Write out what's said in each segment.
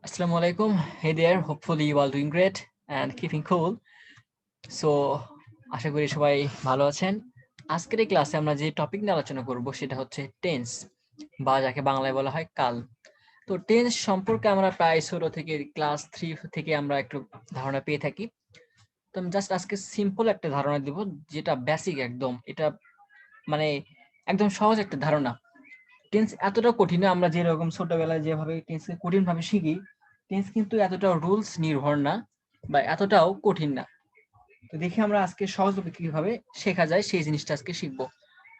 Assalamu alaikum. Hey there. Hopefully you all doing great and keeping cool. So আশা করি সবাই ভালো আছেন। আজকের এই ক্লাসে আমরা যে টপিক নিয়ে আলোচনা করব সেটা হচ্ছে টেন্স বা যাকে বাংলায় বলা হয় কাল। তো টেন্স সম্পর্কে আমরা প্রায় ছোট থেকে ক্লাস 3 থেকে আমরা একটু ধারণা পেয়ে থাকি। তো আমি জাস্ট আজকে সিম্পল একটা ধারণা দিব যেটা বেসিক একদম। এটা মানে একদম সহজ একটা ধারণা। টেন্স এতটা কঠিন না, আমরা যেরকম ছোটবেলায় যেভাবে টেন্সকে কঠিন ভাবে শিখি, টেন্স কিন্তু এতটা রুলস নির্ভর না বা এতটাও কঠিন না। তো দেখি আমরা আজকে সহজভাবে কিভাবে শেখা যায় সেই জিনিসটা আজকে শিখবো।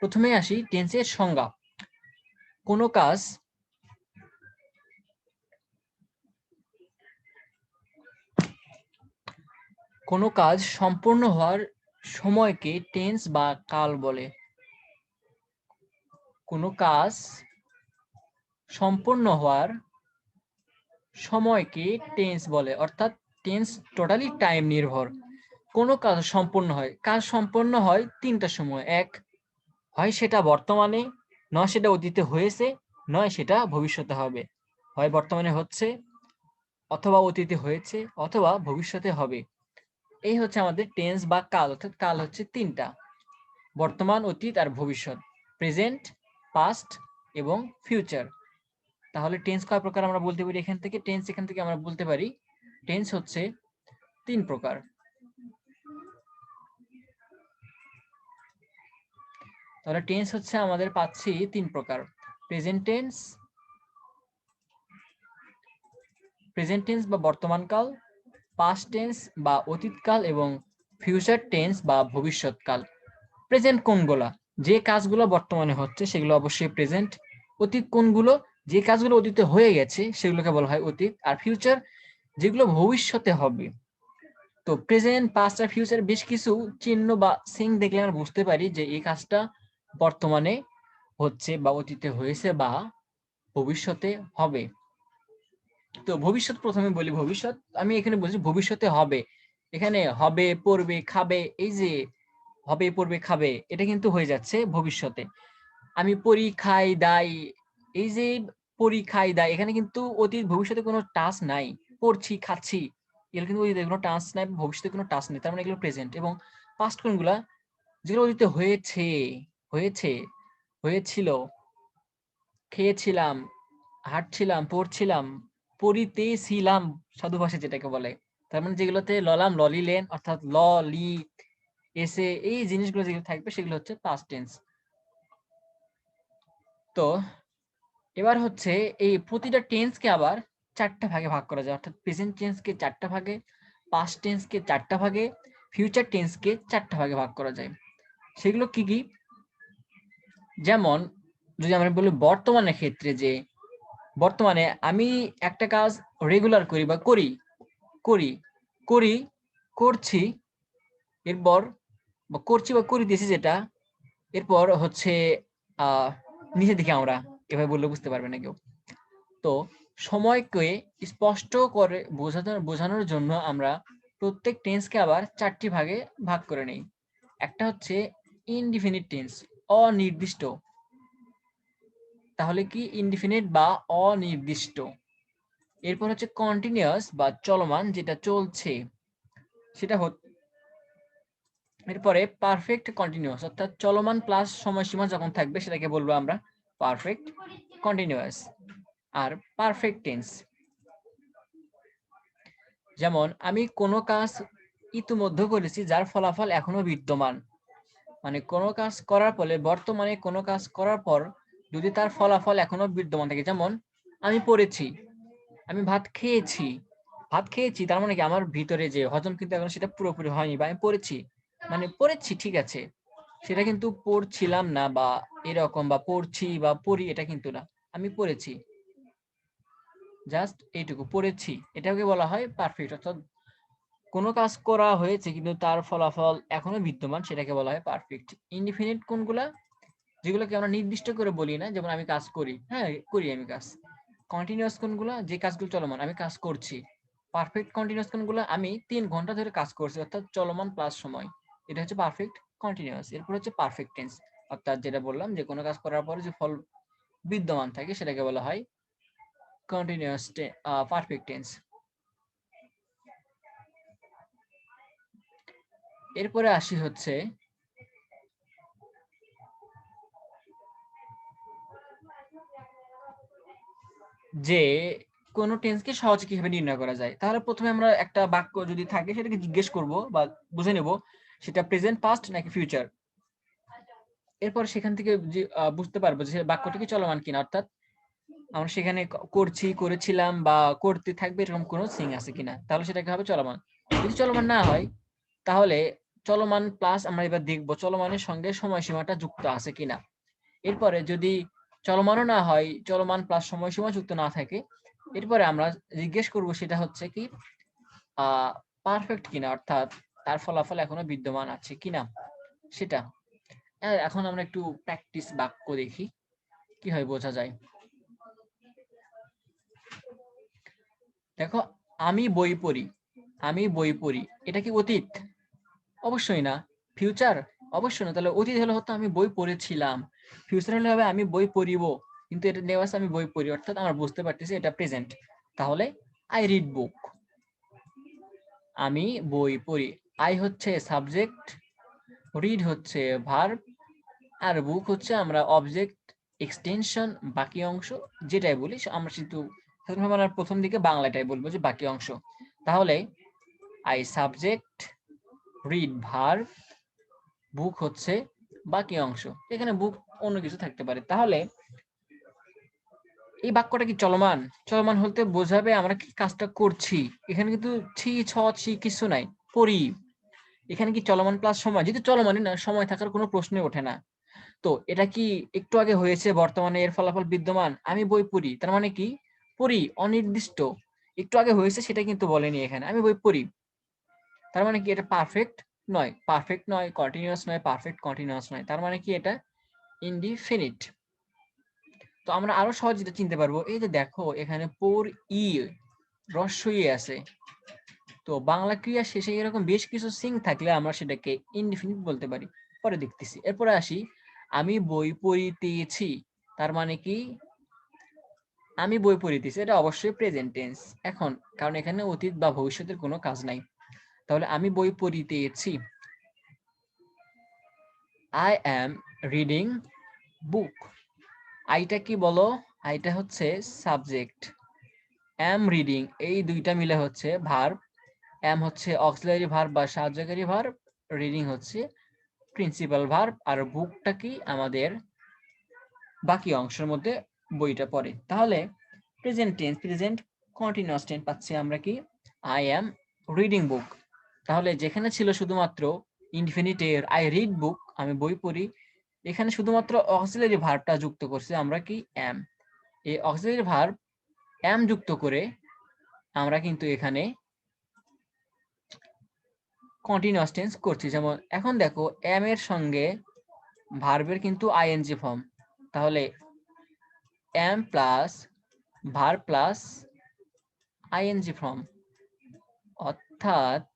প্রথমে আসি টেন্সের সংজ্ঞা। কোনো কাজ কোনো কাজ সম্পূর্ণ হওয়ার সময়কে টেন্স বা কাল বলে। কোনো কাজ সম্পূর্ণ হওয়ার সময়কে টেন্স বলে, অর্থাৎ টেন্স টোটালি টাইম নির্ভর। কোনো কাজ সম্পূর্ণ হয়, কাজ সম্পন্ন হয় তিনটা সময়। এক, হয় সেটা বর্তমানে, নয় সেটা অতীতে হয়েছে, নয় সেটা ভবিষ্যতে হবে। হয় বর্তমানে হচ্ছে, অথবা অতীতে হয়েছে, অথবা ভবিষ্যতে হবে। এই হচ্ছে আমাদের টেন্স বা কাল। অর্থাৎ কাল হচ্ছে তিনটা: বর্তমান, অতীত আর ভবিষ্যৎ, প্রেজেন্ট, পাস্ট এবং ফিউচার। তাহলে টেন্স কয় প্রকার আমরা বলতে পারি? এখান থেকে আমরা বলতে পারি টেন্স হচ্ছে তিন প্রকার। তাহলে টেন্স হচ্ছে আমাদের পাচ্ছি তিন প্রকার: প্রেজেন্ট টেন্স, বা বর্তমানকাল, পাস্ট টেন্স বা অতীতকাল এবং ফিউচার টেন্স বা ভবিষ্যৎকাল। প্রেজেন্ট কোনগুলা? যে কাজগুলো বর্তমানে হচ্ছে সেগুলো অবশ্যই প্রেজেন্ট। অতীত কোনগুলো? যে কাজগুলো অতীতে হয়ে গেছে সেগুলোকে বলা হয় অতীত। আর ফিউচার যেগুলো ভবিষ্যতে হবে। তো প্রেজেন্ট, পাস্ট আর ফিউচার বেশ কিছু চিহ্ন বা সিং দেখলে আমরা বুঝতে পারি যে এই কাজটা বর্তমানে হচ্ছে বা অতীতে হয়েছে বা ভবিষ্যতে হবে। তো ভবিষ্যৎ প্রথমে বলি। ভবিষ্যৎ আমি এখানে বলছি ভবিষ্যতে হবে। এখানে হবে, পড়বে, খাবে, এই যে হবে, পড়বে, খাবে, এটা কিন্তু হয়ে যাচ্ছে ভবিষ্যতে। আমি পড়ি, খাই, দাই, এই যে পড়ি, খাই, দাই, এখানে কিন্তু অতীত ভবিষ্যতে কোনো টাচ নাই। পড়ছি, খাচ্ছি, এগুলো কিন্তু অতীতে কোনো টাচ নাই, ভবিষ্যতে কোনো টাচ নেই। তার মানে এগুলো প্রেজেন্ট। এবং পাস্ট কোনগুলা? যেগুলো অতীতে হয়েছে, হয়েছে, হয়েছিল, খেয়েছিলাম, হাঁটছিলাম, পড়ছিলাম, পড়িতেছিলাম, সাধু ভাষা যেটাকে বলে। তার মানে যেগুলোতে ললাম, ললিলেন, অর্থাৎ ল, লি, এসে, এই জিনিসগুলো যেগুলো থাকবে সেগুলো হচ্ছে পাস্ট টেন্স। তো এবার হচ্ছে এই প্রতিটা টেন্সকে আবার চারটা ভাগে ভাগ করা যায়। অর্থাৎ প্রেজেন্ট টেন্সকে চারটা ভাগে, পাস্ট টেন্সকে চারটা ভাগে, ফিউচার টেন্সকে চারটা ভাগে ভাগ করা যায়। সেগুলো কি কি? যেমন যদি আমরা বলি বর্তমানের ক্ষেত্রে, যে বর্তমানে আমি একটা কাজ রেগুলার করি বা করি, করি, করি, করছি, এরপর বা করছি বা করিতেছি যেটা, এরপর হচ্ছে আহ নিচের দিকে আমরা এভাবে বললে বুঝতে পারবে না কেউ। তো সময়কে স্পষ্ট করে বোঝানোর জন্য আমরা প্রত্যেক টেন্সকে আবার চারটি ভাগে ভাগ করে নেই। একটা হচ্ছে ইনডিফিনিট টেন্স, অনির্দিষ্ট। তাহলে কি? ইনডিফিনিট বা অনির্দিষ্ট। এরপর হচ্ছে কন্টিনিউয়াস বা চলমান, যেটা চলছে সেটা এরপরে পারফেক্ট কন্টিনিউয়াস, অর্থাৎ চলমান প্লাস সময়সীমা যখন থাকবে সেটাকে বলবো আমরা পারফেক্ট কন্টিনিউয়াস। আর পারফেক্ট টেন্স, যেমন আমি কোনো কাজ ইতিমধ্যে করেছি যার ফলাফল এখনো বিদ্যমান। মানে কোনো কাজ করার ফলে, বর্তমানে কোনো কাজ করার পর যদি তার ফলাফল এখনো বিদ্যমান থাকে, যেমন আমি পড়েছি, আমি ভাত খেয়েছি, ভাত খেয়েছি, তার মানে কি আমার ভিতরে যে হজম কিন্তু এখন সেটা পুরোপুরি হয়নি। বা আমি পড়েছি, মানে পড়েছি ঠিক আছে, সেটা কিন্তু পড়ছিলাম না বা এরকম, বা পড়ছি বা পড়ি, এটা কিন্তু না, আমি পড়েছি, জাস্ট এইটুকু পড়েছি, এটাকে বলা হয় পারফেক্ট। অর্থাৎ কোনো কাজ করা হয়েছে কিন্তু তার ফলাফল এখনো বিদ্যমান, সেটাকে বলা হয় পারফেক্ট। ইনডিফিনিট কোনগুলা? যেগুলোকে আমরা নির্দিষ্ট করে বলি না, যেমন আমি কাজ করি, হ্যাঁ করি আমি কাজ। কন্টিনিউয়াস কোনগুলা? যে কাজগুলো চলমান, আমি কাজ করছি। পারফেক্ট কন্টিনিউয়াস কোনগুলা? আমি 3 ঘন্টা ধরে কাজ করছি, অর্থাৎ চলমান প্লাস সময়, এটা হচ্ছে পারফেক্ট কন্টিনিউয়াস। এরপর হচ্ছে পারফেক্ট টেন্স, অর্থাৎ যেটা বললাম যে কোনো কাজ করার পরে যে ফল বিদ্যমান থাকে সেটাকে বলা হয় কন্টিনিউয়াস পারফেক্ট টেন্স। এরপরে আসি হচ্ছে যে কোন টেন্সকে সহজে কিভাবে নির্ণয় করা যায়। তাহলে প্রথমে আমরা একটা বাক্য যদি থাকে সেটাকে জিজ্ঞেস করব বা বুঝে নেব সেটা প্রেজেন্ট, পাস্ট নাকি ফিউচার। এরপর সেখান থেকে বুঝতে পারবো যে বাক্যটি কি চলমান কিনা, অর্থাৎ আমরা সেখানে করছি, করেছিলাম বা করতে থাকবে এরকম কোনো সিং আছে কিনা, তাহলে সেটাকে হবে চলমান। যদি চলমান না হয় তাহলে চলমান প্লাস আমরা এবার দেখবো চলমানের সঙ্গে সময়সীমাটা যুক্ত আছে কিনা। এরপরে যদি চলমানও না হয়, চলমান প্লাস সময়সীমা যুক্ত না থাকে, এরপরে আমরা জিজ্ঞেস করব সেটা হচ্ছে কি পারফেক্ট কিনা, অর্থাৎ তার ফলাফল এখনো বিদ্যমান আছে কিনা সেটা। এখন আমরা একটু প্র্যাকটিস বাক্য দেখি কি হয় বোঝা যায়। দেখো, আমি বই পড়ি, আমি বই পড়ি, এটা কি অতীত? অবশ্যই না। ফিউচার? অবশ্যই না। তাহলে অতীত হলে হতো আমি বই পড়েছিলাম, ফিউচার হলে হবে আমি বই পড়িব, কিন্তু এটা নেওয়া আছে আমি বই পড়ি, অর্থাৎ আমরা বুঝতে পারতেছি এটা প্রেজেন্ট। তাহলে আই রিড বুক, আমি বই পড়ি। আই হচ্ছে সাবজেক্ট, রিড হচ্ছে ভার্ব, আর বুক হচ্ছে আমরা অবজেক্ট, এক্সটেনশন, বাকি অংশ যেটাই বলি আমরা কিন্তু সাধারণত প্রথম দিকে বাংলাটাই বলবো যে বাকি অংশ। তাহলে I subject, read verb, book হচ্ছে বাকি অংশ। এখানে বুক অন্য কিছু থাকতে পারে। তাহলে এই বাক্যটা কি চলমান? চলমান হতে বোঝাবে আমরা কি কাজটা করছি। এখানে কিন্তু ছি, ছ, ছি কিছু নাই, পড়ি। এখানে কি চলমান প্লাস সময়, যদি চলমানই না সময় থাকার কোনো প্রশ্নই ওঠে না। তো এটা কি একটু আগে হয়েছে, বর্তমানে এর ফলাফল বিদ্যমান। আমি বই পড়ি, তার মানে কি পড়ি অনির্দিষ্ট, একটু আগে হয়েছে সেটা কিন্তু বলেনি এখানে, আমি বই পড়ি। তার মানে কি এটা পারফেক্ট নয়, পারফেক্ট নয়, কন্টিনিউয়াস নয়, পারফেক্ট কন্টিনিউয়াস নয়, তার মানে কি এটা ইনডিফিনিট। তো আমরা আরো সহজে এটা চিনতে পারবো, এই যে দেখো এখানে পর ই রস্বই আছে, তো বাংলা ক্রিয়া শেষে এরকম বেশ কিছু সিং থাকলে আমরা সেটাকে ইনডিফিনিট বলতে পারি। পরে দেখতেছি। এরপরে আসি, আমি বই পড়িতেছি, তার মানে কি আমি বই পড়িতেছি, এটা অবশ্যই প্রেজেন্ট টেন্স এখন, কারণ এখানে অতীত বা ভবিষ্যতের কোনো কাজ নাই। তাহলে আমি বই পড়িতেছি, আই অ্যাম রিডিং বুক। আইটা কি বলো? আইটা হচ্ছে সাবজেক্ট, অ্যাম রিডিং এই দুইটা মিলে হচ্ছে ভার্ব, অ্যাম হচ্ছে অক্সিলারি ভার্ব বা সাহায্যকারী ভার্ব, রিডিং হচ্ছে প্রিন্সিপাল ভার্ব, আর বুকটা কি আমাদের বাকি অংশের মধ্যে বইটা পড়ে। তাহলে present tense, present continuous tense পাচ্ছি আমরা কি আই অ্যাম রিডিং বুক। তাহলে যেখানে ছিল শুধুমাত্র ইনফিনিটের আই রিড বুক আমি বই পড়ি, এখানে শুধুমাত্র অক্সিলারি ভার্বটা যুক্ত করছি আমরা কি অ্যাম। এই অক্সিলারি ভার্ব অ্যাম যুক্ত করে আমরা কিন্তু এখানে কন্টিনিউয়াস টেন্স করছি। যেমন এখন দেখো অ্যাম এর সঙ্গে ভার্বের কিন্তু আইএনজি ফর্ম, তাহলে am plus verb plus ING form, অর্থাৎ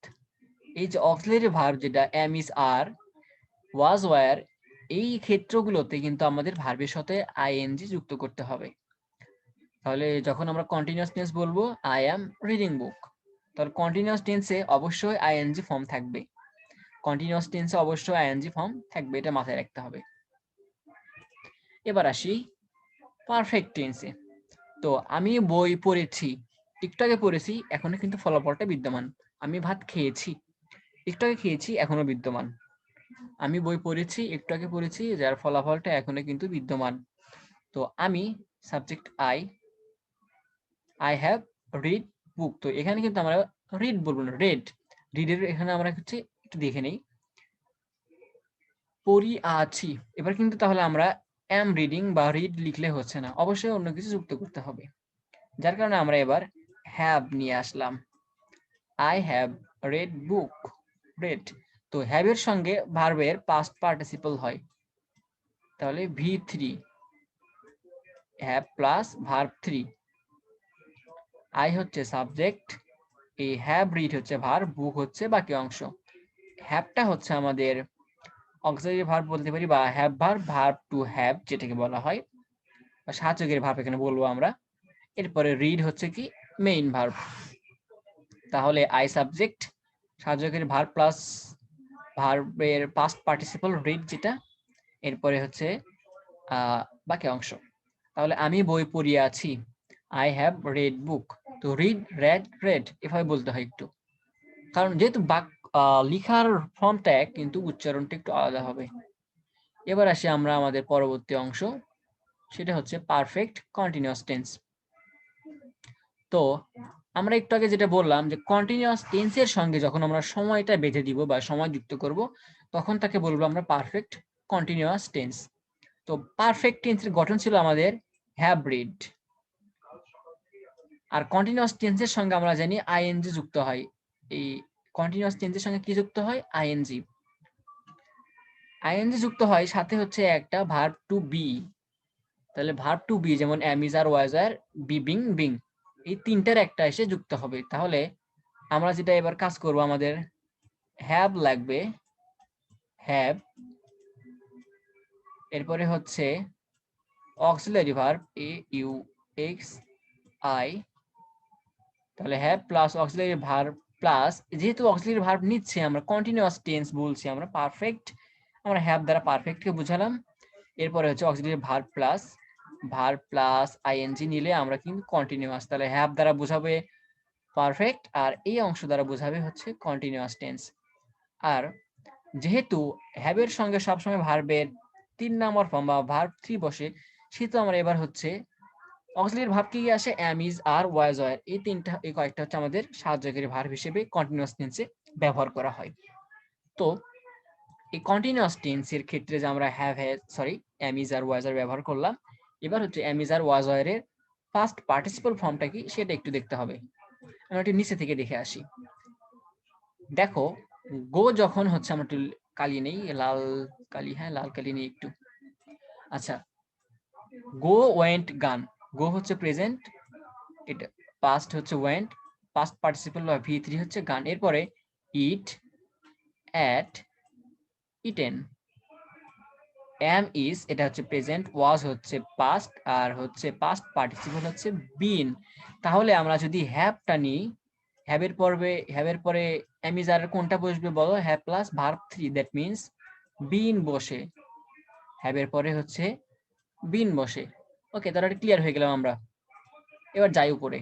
এই যে অক্সিলারি ভার্ব যেটা am is are was were, এই ক্ষেত্রগুলোতে কিন্তু আমাদের ভার্বের সাথে আইএনজি যুক্ত করতে হবে। তাহলে যখন আমরা কন্টিনিউয়াস টেন্স বলবো আই অ্যাম রিডিং বুক, তাহলে কন্টিনিউয়াস টেন্সে অবশ্যই আইএনজি ফর্ম থাকবে, কন্টিনিউয়াস টেন্সে অবশ্যই আইএনজি ফর্ম থাকবে, এটা মাথায় রাখতে হবে। এবার আসি পারফেক্ট টেন্সে। তো আমি বই পড়েছি, একটু আগে পড়েছি, এখনো কিন্তু ফলাফলটা বিদ্যমান। আমি ভাত খেয়েছি, একটু আগে খেয়েছি, এখনো বিদ্যমান। আমি বই পড়েছি, একটু আগে পড়েছি, যার ফলাফলটা এখনো কিন্তু বিদ্যমান। তো আমি সাবজেক্ট আই হ্যাভ রিড বুক, তো এখানে কিন্তু আমরা রিড বলবো না, রেড। রিডের এখানে আমরা হচ্ছে একটু দেখে নেই, পড়ি আছি। এবার কিন্তু তাহলে আমরা অ্যাম রিডিং বা রিড লিখলে হচ্ছে না, অবশ্যই অন্য কিছু যুক্ত করতে হবে, যার কারণে আমরা এবার হ্যাভ নিয়ে আসলাম। I have read book, read. তো হ্যাভ এর সঙ্গে ভার্বের পাস্ট পার্টিসিপল হয়, তাহলে V3 have plus verb 3। I হচ্ছে সাবজেক্ট, এই হ্যাভ রিড হচ্ছে ভার্ব, বুক হচ্ছে বাকি অংশ। হ্যাভটা হচ্ছে আমাদের অক্সিলারি ভার্ব বলতে পারি বা have verb, verb to have যেটাকে বলা হয়, বা সাহায্যকারী ভার্ব এখানে বলবো আমরা। এরপরে রিড হচ্ছে কি মেইন ভার্ব। তাহলে আই সাবজেক্ট, সাহায্যকারী ভার্ব প্লাস ভার্বের পাস্ট পার্টিসিপল রিড যেটা, এরপরে হচ্ছে বাকি অংশ। তাহলে আমি বই পড়িয়ে আছি, আই হ্যাভ রেড বুক। তো রিড, রেড এভাবে বলতে হয় একটু, কারণ যেহেতু লিখার ফর্মটা এক কিন্তু উচ্চারণটা একটু আলাদা হবে। এবার আসি আমরা আমাদের পরবর্তী অংশ, সেটা হচ্ছে পারফেক্ট কন্টিনিউয়াস টেন্স। তো আমরা একটু আগে যেটা বললাম যে কন্টিনিউয়াস টেন্সের সঙ্গে যখন আমরা সময়টা বেঁধে দিব বা সময় যুক্ত করব, তখন তাকে বলবো আমরা পারফেক্ট কন্টিনিউয়াস টেন্স। তো পারফেক্ট টেন্সের গঠন ছিল আমাদের হ্যাভ রিড, আর কন্টিনিউয়াস টেন্সের সঙ্গে আমরা জানি আইএনজি যুক্ত হয়। এই কন্টিনিউয়াস টেন্সের সঙ্গে কি যুক্ত হয়? আইএনজি। আইএনজি যুক্ত হয় সাথে হচ্ছে একটা ভার্ব টু বি। তাহলে ভার্ব টু বি যেমন এম ইজ আর ওয়াজ আর বি বিং বিং, এই তিনটার একটা এসে যুক্ত হবে। তাহলে আমরা যেটা এবার কাজ করব, আমাদের হ্যাভ লাগবে, হ্যাভ, এরপরে হচ্ছে auxiliary verb A U X I, তাহলে have plus auxiliary verb plus, যেহেতু অক্সিলারি ভার্ব নিচ্ছে আমরা কন্টিনিউয়াস টেন্স বলছি, আমরা পারফেক্ট, আমরা হ্যাভ দ্বারা পারফেক্টকে বুঝালাম। এরপরে হচ্ছে অক্সিলারি ভার্ব প্লাস আইএনজি নিলে আমরা কিন্তু কন্টিনিউয়াস, তাহলে হ্যাভ দ্বারা বোঝাবে পারফেক্ট আর এই অংশ দ্বারা বোঝাবে হচ্ছে কন্টিনিউয়াস টেন্স। আর যেহেতু হ্যাভ এর সঙ্গে সবসময় ভার্বের 3 নম্বর ফর্ম বা ভার্ব 3 বসে, সেহেতু আমরা এবার হচ্ছে অক্সিলারি ভার্ব কি আসে, am is are was were, এই কয়েকটা হচ্ছে আমাদের সাহায্যকারী ভার্ব হিসেবে কন্টিনিউয়াস টেন্সে ব্যবহার করা হয়। তো এই কন্টিনিউয়াস টেন্সের ক্ষেত্রে যে আমরা এম ইজ আর ওয়াজ আর ব্যবহার করলাম, এবার হচ্ছে am is are was were এর ফার্স্ট পার্টিসিপল ফর্মটা কি সেটা একটু দেখতে হবে। আমরা একটু নিচে থেকে দেখে আসি। দেখো, গো যখন হচ্ছে, আমরা একটু কালি নেই, লাল কালি, হ্যাঁ লাল কালি নেই একটু। আচ্ছা, গো ওয়েন্ট গান, গো হচ্ছে প্রেজেন্ট, এটা পাস্ট হচ্ছে ওয়েন্ট, পাস্ট পার্টিসিপল বা ভি থ্রি হচ্ছে গান। এরপরে ইট, অ্যাট, ইটেন, এম ইজ এটা হচ্ছে প্রেজেন্ট, ওয়াজ হচ্ছে পাস্ট, আর হচ্ছে পাস্ট পার্টিসিপল হচ্ছে বিন। তাহলে আমরা যদি হ্যাভটা নিই, হ্যাভের পরে এম ইজ আর কোনটা বসবে বলো? Have plus verb three, that means been বসে, হ্যাভের পরে হচ্ছে বিন বসে। ওকে, তাহলে ক্লিয়ার হয়ে গেলাম আমরা। এবার যাই উপরে।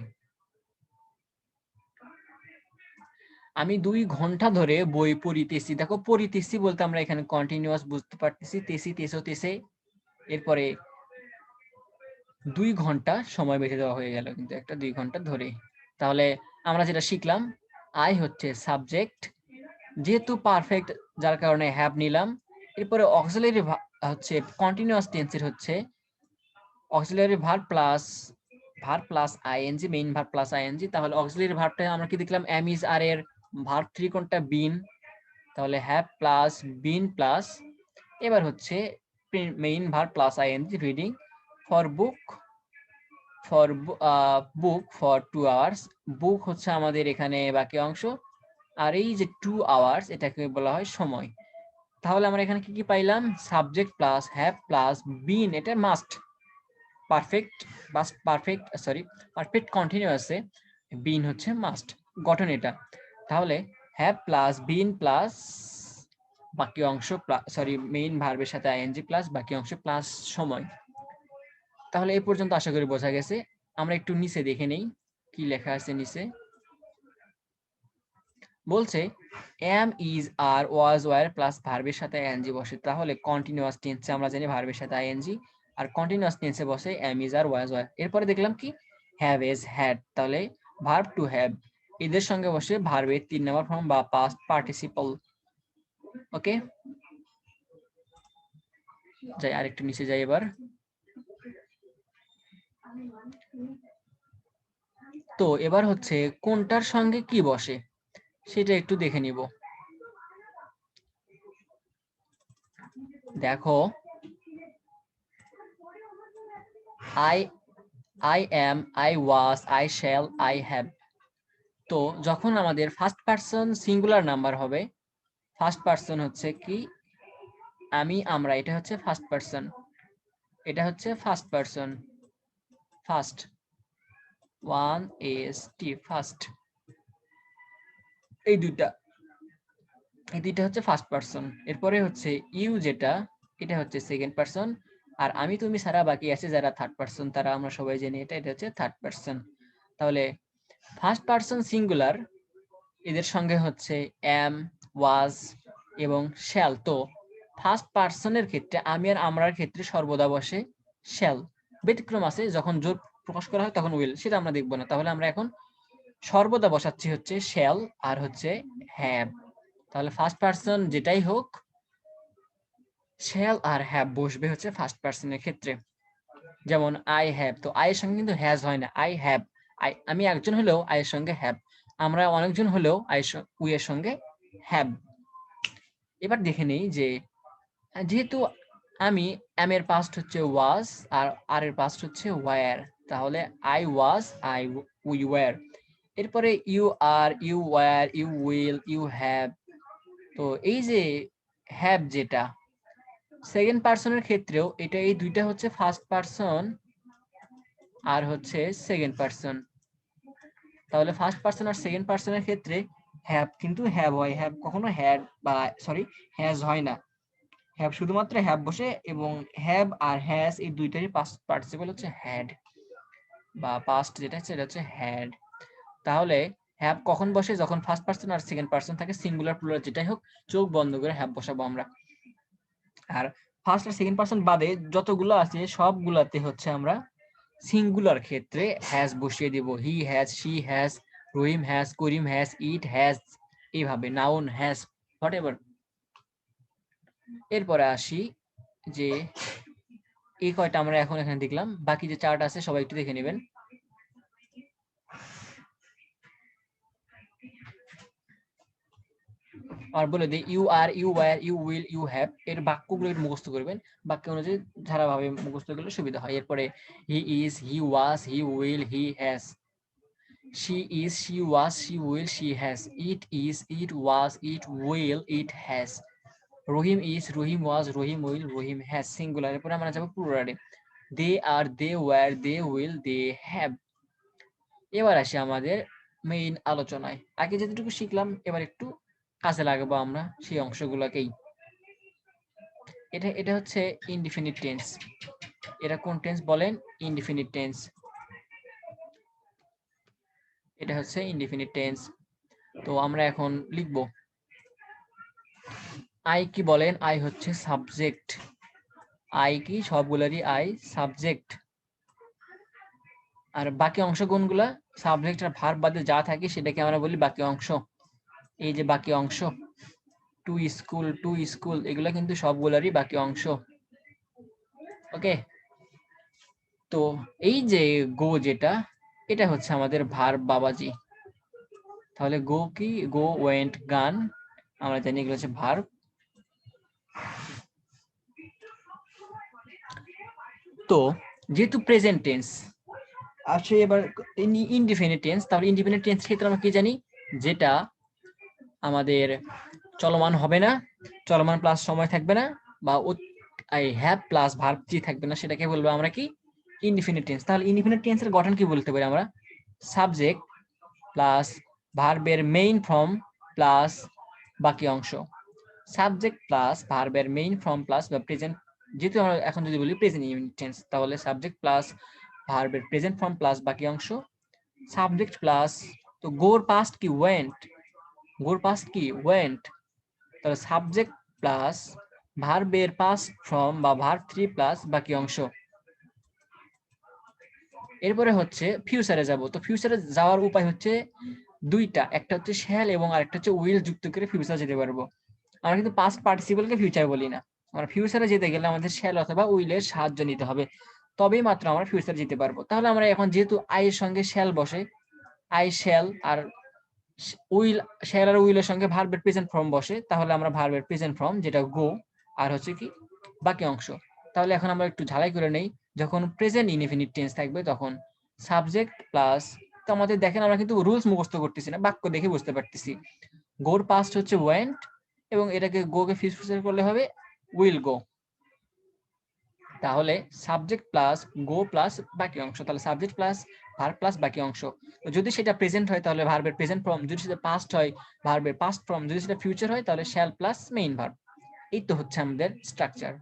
আমি 2 ঘন্টা ধরে বই পড়িতেছি। দেখো, পড়িতেছি বলতে আমরা এখানে কন্টিনিউয়াস বুঝতে পারতেছি, তেসে। এরপরে 2 ঘন্টা সময় বেঁধে দেওয়া হয়ে গেল, কিন্তু একটা 2 ঘন্টা ধরে। তাহলে আমরা যেটা শিখলাম, আই হচ্ছে সাবজেক্ট, যেহেতু পারফেক্ট যার কারণে হ্যাভ নিলাম। এরপরে অক্সিলারি হচ্ছে কন্টিনিউয়াস টেন্সের হচ্ছে auxiliary verb plus ING, main verb plus ING. তাহলে অক্সিলারি ভার্বটা আমরা কি দেখলাম, এম ইজ আর এর ভার্ব থ্রি কোনটা? বিন। তাহলে হ্যাভ প্লাস বিন প্লাস, এবার হচ্ছে main verb plus ING, reading, for book, for 2 hours, book হচ্ছে আমাদের এখানে বাকি অংশ, আর এই যে 2 আওয়ার্স এটাকে বলা হয় সময়। তাহলে আমরা এখানে কি কি পাইলাম? Subject plus have plus been, এটা মাস্ট, পারফেক্ট কন্টিনিউয়াসে বিন হচ্ছে মাস্ট, গঠন এটা। তাহলে হ্যাভ প্লাস বিন প্লাস বাকি অংশ, মেইন ভার্বের সাথে আইএনজি প্লাস বাকি অংশ প্লাস সময়। তাহলে এই পর্যন্ত আশা করি বোঝা গেছে। আমরা একটু নিচে দেখে নেই কি লেখা আছে নিচে। বলছে am is are was were plus ভার্বের সাথে আইএনজি বসে। তাহলে কন্টিনিউয়াস টেন্সে আমরা জানি ভার্বের সাথে আইএনজি, আর কন্টিনিউয়াস টেন্সে বসে am is are was were. এরপরে দেখলাম কি হ্যাভ এজ হ্যাড, তাহলে ভার্ব টু হ্যাভ, এদের সঙ্গে বসে ভার্বের 3 নম্বর ফর্ম বা পাস্ট পার্টিসিপল। ওকে, যাই আরেকটু নিচে যাই এবার। তো এবার হচ্ছে কোনটার সঙ্গে কি বসে সেটা একটু দেখে নিব। দেখো, I am, I was, I shall, I have. তো যখন আমাদের ফার্স্ট পারসন সিঙ্গুলার নাম্বার হবে, ফার্স্ট পারসন হচ্ছে কি আমি, আমরা, এটা হচ্ছে ফার্স্ট পারসন, এটা হচ্ছে first person, first. 1st first, এই দুইটা হচ্ছে ফার্স্ট পারসন। এরপরে হচ্ছে ইউ যেটা, এটা হচ্ছে সেকেন্ড পারসন। আর আমি তুমি ছাড়া বাকি আছে যারা থার্ড পারসন, তারা আমরা সবাই জানি এটা হচ্ছে থার্ড পারসন। তাহলে ফার্স্ট পারসন সিঙ্গুলার, এদের সঙ্গে হচ্ছে এম, ওয়াজ এবং শ্যাল। তো ফার্স্ট পারসনের ক্ষেত্রে আমি আর আমরার ক্ষেত্রে সর্বদা বসে শ্যাল। ব্যতিক্রম আছে, যখন জোর প্রকাশ করা হয় তখন উইল, সেটা আমরা দেখবো না। তাহলে আমরা এখন সর্বদা বসাচ্ছি হচ্ছে শ্যাল আর হচ্ছে হ্যাভ। তাহলে ফার্স্ট পারসন যেটাই হোক, শ্যাল আর হ্যাভ বসবে হচ্ছে ফার্স্ট পারসনের ক্ষেত্রে। যেমন আই হ্যাভ, তো আই এর সঙ্গে কিন্তু হ্যাজ হয় না, আই হ্যাভ। আমি একজন হলেও আই এর সঙ্গে হ্যাভ, আমরা অনেকজন হলেও উই এর সঙ্গে হ্যাভ। এবার দেখে নেই যে যেহেতু আমি, এম এর পাস্ট হচ্ছে ওয়াজ আর আর এর পাস্ট হচ্ছে ওয়্যার, তাহলে আই ওয়াজ, উই ওয়্যার। এরপরে you are, you were, you will, you have. তো এই যে হ্যাভ যেটা সেকেন্ড পারসনের ক্ষেত্রেও, এটা এই দুইটা হচ্ছে ফার্স্ট পারসন আর হচ্ছে সেকেন্ড পারসন। তাহলে ফার্স্ট পারসন আর সেকেন্ড পারসনের ক্ষেত্রে হ্যাভ কিন্তু হ্যাভ হয়, হ্যাভ কখনো হ্যাড বা সরি হ্যাজ হয় না। হ্যাভ শুধুমাত্র হ্যাভ বসে, এবং হ্যাভ আর হ্যাজ এই দুইটারই পাস্ট পার্টিসিপল হচ্ছে হ্যাড, বা পাস্ট যেটা সেটা হচ্ছে হ্যাড। তাহলে হ্যাভ কখন বসে? যখন ফার্স্ট পারসন আর সেকেন্ড পারসন থাকে, সিঙ্গুলার প্লুরাল যেটাই হোক, চোখ বন্ধ করে হ্যাভ বসাবো আমরা। আর ফার্স্ট আর সেকেন্ড পারসন বাদে যতগুলো আছে সবগুলাতে হচ্ছে আমরা সিঙ্গুলার ক্ষেত্রে হ্যাজ বসিয়ে দেব। He has, she has, Rahim has, Karim has, it has, এইভাবে নাউন হ্যাজ, হোয়াটএভার। এরপরে আসি যে এই কয়টা আমরা এখন এখানে দেখলাম, বাকি যে চার্ট আছে সবাই একটু দেখে নেবেন। আর বলে দিই, you are, you were, you will, you have এর বাক্যগুলো একটু মুখস্থ করবেন, বাক্য অনুযায়ী ধারাভাবে মুখস্থ করলে সুবিধা হয়। এরপরে he is, he was, he will, he has. she is, she was, she will, she has. It is, it was, it will, it has. Rahim is, Rahim was, Rahim will, Rahim has। Singular. এরপরে আমরা যাবো প্লুরালে। they are, they were, they will, they have। এবার আসি আমাদের main আলোচনায়। আগে যেটুকু শিখলাম এবার একটু কাজে লাগাবো আমরা সেই অংশগুলোকেই। এটা হচ্ছে ইনডিফিনিট টেন্স। এটা কোন টেন্স বলেন? Indefinite tense. এটা হচ্ছে ইনডিফিনিট টেন্স। তো আমরা এখন লিখব। আই কি বলেন? আই হচ্ছে সাবজেক্ট। আই কি? সবগুলারই আই সাবজেক্ট। আর বাকি অংশ কোনগুলা? সাবজেক্ট আর ভার্ব বাদে যা থাকে সেটাকে আমরা বলি বাকি অংশ। এই যে বাকি অংশ, টু স্কুল, টু স্কুল, এগুলা কিন্তু সবগুলারই বাকি অংশ। ওকে, তো এই যে গো যেটা, এটা হচ্ছে আমাদের ভার্ব বাবাজি। তাহলে গো কি? গো, ওয়েন্ট, গান, আমরা জানি এগুলো হচ্ছে ভার্ব। তো যেহেতু প্রেজেন্ট টেন্স আসে, এবার ইনডিফিনিট টেন্স। তাহলে ইনডিফিনিট টেন্স ক্ষেত্রে আমরা কি জানি? যেটা আমাদের চলমান হবে না, চলমান প্লাস সময় থাকবে না, বা আই হ্যাভ প্লাস ভার্ব জি থাকবে না, সেটাকে বলবো আমরা কি? Indefinite tense. তাহলে ইনডিফিনিট টেন্সের গঠন কি বলতে পারি আমরা? সাবজেক্ট প্লাস ভার্বের মেইন ফর্ম প্লাস বাকি অংশ। সাবজেক্ট প্লাস ভার্বের মেইন ফর্ম প্লাস বা প্রেজেন্ট, যেহেতু আমরা এখন যদি বলি প্রেজেন্ট টেন্স, তাহলে সাবজেক্ট প্লাস ভার্বের প্রেজেন্ট ফর্ম প্লাস বাকি অংশ। সাবজেক্ট প্লাস, তো গোর পাস্ট কি? ওয়েন্ট। গোর পাস্ট কি? ওয়েন্ট। তাহলে সাবজেক্ট প্লাস ভার্বের পাস্ট ফর্ম বা ভার্ব 3 প্লাস বাকি অংশ। এরপরে হচ্ছে ফিউচারে যাব। তো ফিউচারে যাওয়ার উপায় হচ্ছে দুইটা, একটা হচ্ছে শ্যাল এবং আরেকটা হচ্ছে উইল যুক্ত করে ফিউচার যেতে পারবো। আমরা কিন্তু পাস্ট পার্টিসিপলকে ফিউচার বলি না। আমরা ফিউচারে যেতে গেলে আমাদের শ্যাল অথবা উইলের সাহায্য নিতে হবে, তবেই মাত্র আমরা ফিউচার যেতে পারবো। তাহলে আমরা এখন যেহেতু আই এর সঙ্গে শ্যাল বসে, আই শ্যাল, আর উইল, শ্যাল আর উইলের সঙ্গে ভার্বের প্রেজেন্ট ফর্ম বসে, তাহলে আমরা ভার্বের প্রেজেন্ট ফর্ম যেটা গো, আর হচ্ছে কি বাকি অংশ। তাহলে এখন আমরা একটু ঝালাই করে নেই। যখন প্রেজেন্ট ইনডিফিনিট টেন্স থাকবে তখন সাবজেক্ট প্লাস, তো আমাদের দেখেন আমরা কিন্তু রুলস মুখস্থ করতেছি না, বাক্য দেখে বুঝতে পারতেছি। গোর পাস্ট হচ্ছে ওয়েন্ট, এবং এটাকে গো কে ফিউচার করলে হবে উইল গো। তাহলে সাবজেক্ট প্লাস গো প্লাস বাকি অংশ, তাহলে সাবজেক্ট প্লাস ভার্ব প্লাস বাকি অংশ। তো যদি সেটা প্রেজেন্ট হয় তাহলে ভার্বের প্রেজেন্ট ফর্ম, যদি সেটা পাস্ট হয় ভার্বের পাস্ট ফর্ম, যদি সেটা ফিউচার হয় তাহলে শ্যাল প্লাস মেইন ভার্ব। এই তো হচ্ছে আমাদের স্ট্রাকচার।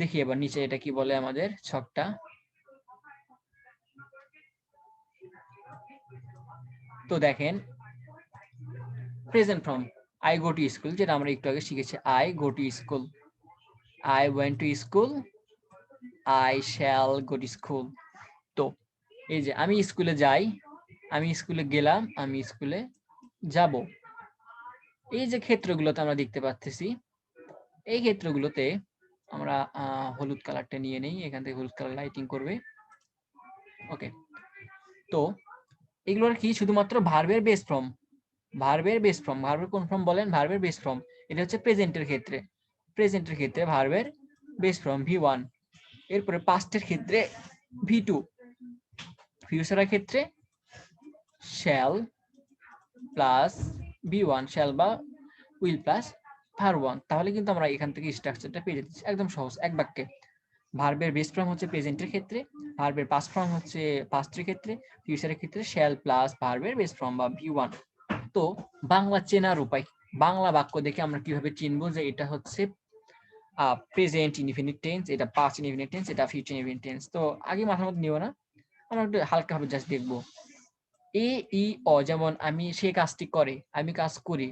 দেখি এবার নিচে এটা কি বলে আমাদের ছকটা। তো দেখেন present form I go to school, যেটা আমরা একটু আগে শিখেছি, I go to school, I went to school, I shall go to school. তো এই যে আমি স্কুলে যাই, আমি স্কুলে গেলাম, আমি স্কুলে যাব। এই যে ক্ষেত্রগুলোতে আমরা দেখতে পাচ্ছি, এই ক্ষেত্রগুলোতে আমরা হলুদ কালারটা নিয়ে নেই, এখান থেকে হলুদ কালার লাইটিং করবে। ওকে, তো এগুলোর কি শুধুমাত্র ভার্বের বেস ফর্ম, ভার্বের বেস ফর্ম, ভার্বের কোন ফর্ম বলেন, ভার্বের বেস ফর্ম। এটা হচ্ছে প্রেজেন্টের ক্ষেত্রে, প্রেজেন্টের ক্ষেত্রে ভার্বের বেস ফর্ম V1, এরপরে পাস্টের ক্ষেত্রে V2, ফিউচারের ক্ষেত্রে শ্যাল প্লাস V1, শ্যাল বা উইল প্লাস ভার্ব1। তাহলে কিন্তু আমরা এখান থেকে স্ট্রাকচারটা পেয়ে যাচ্ছি একদম সহজ এক বাক্যে। ভার্বের বেস ফর্ম হচ্ছে প্রেজেন্টের ক্ষেত্রে, ভার্বের পাস্ট ফর্ম হচ্ছে পাস্টের ক্ষেত্রে, ফিউচারের ক্ষেত্রে শ্যাল প্লাস ভার্বের বেস ফর্ম বা V1। তো বাংলা চেনার উপায়, বাংলা বাক্য দেখে আমরা কিভাবে চিনবো যে এটা হচ্ছে প্রেজেন্ট ইনডিফিনিট টেন্স, এটা পাস্ট ইনডিফিনিট টেন্স, এটা ফিউচার ইনডিফিনিট টেন্স। তো আগে মাথার মধ্যে নিও না, আমরা একটু হালকাভাবে জাস্ট দেখবো। এ ই অ, যেমন আমি, সে কাজটি করে, আমি কাজ করি,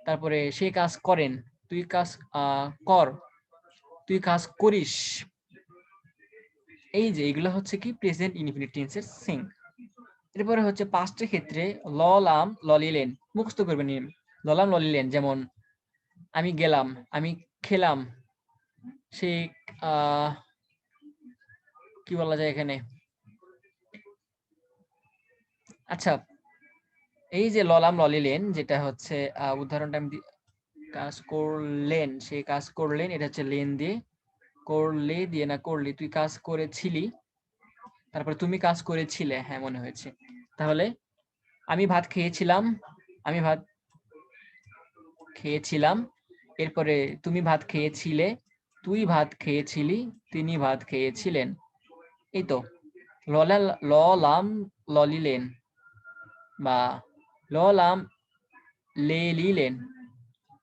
তারপরে সে কাজ করেন, তুই কাজ কর, তুই কাজ করিস। এই যে এগুলো হচ্ছে কি প্রেজেন্ট ইনডিফিনিট টেন্সের সিং। এরপরে হচ্ছে পাস্টের ক্ষেত্রে ললাম ললিলেন, মুখস্থ করবেন ললাম ললিলেন, যেমন আমি গেলাম, আমি খেলাম, সে কি বলা যায় এখানে, আচ্ছা এই যে ললাম ললিলেন, যেটা হচ্ছে উদাহরণটা আমি কাজ করলেন, সে কাজ করলেন, এটা হচ্ছে লেন দিয়ে, করলে দিয়ে না করলি, তুই কাজ করেছিলি, তারপরে তুমি কাজ করেছিলে, হ্যাঁ মনে হয়েছে। তাহলে আমি ভাত খেয়েছিলাম, আমি ভাত খেয়েছিলাম, এরপরে তুমি ভাত খেয়েছিলে, তুই ভাত খেয়েছিলি, তিনি ভাত খেয়েছিলেন। এই তো ললাম ললিলেন বা ললাম লেলিলেন,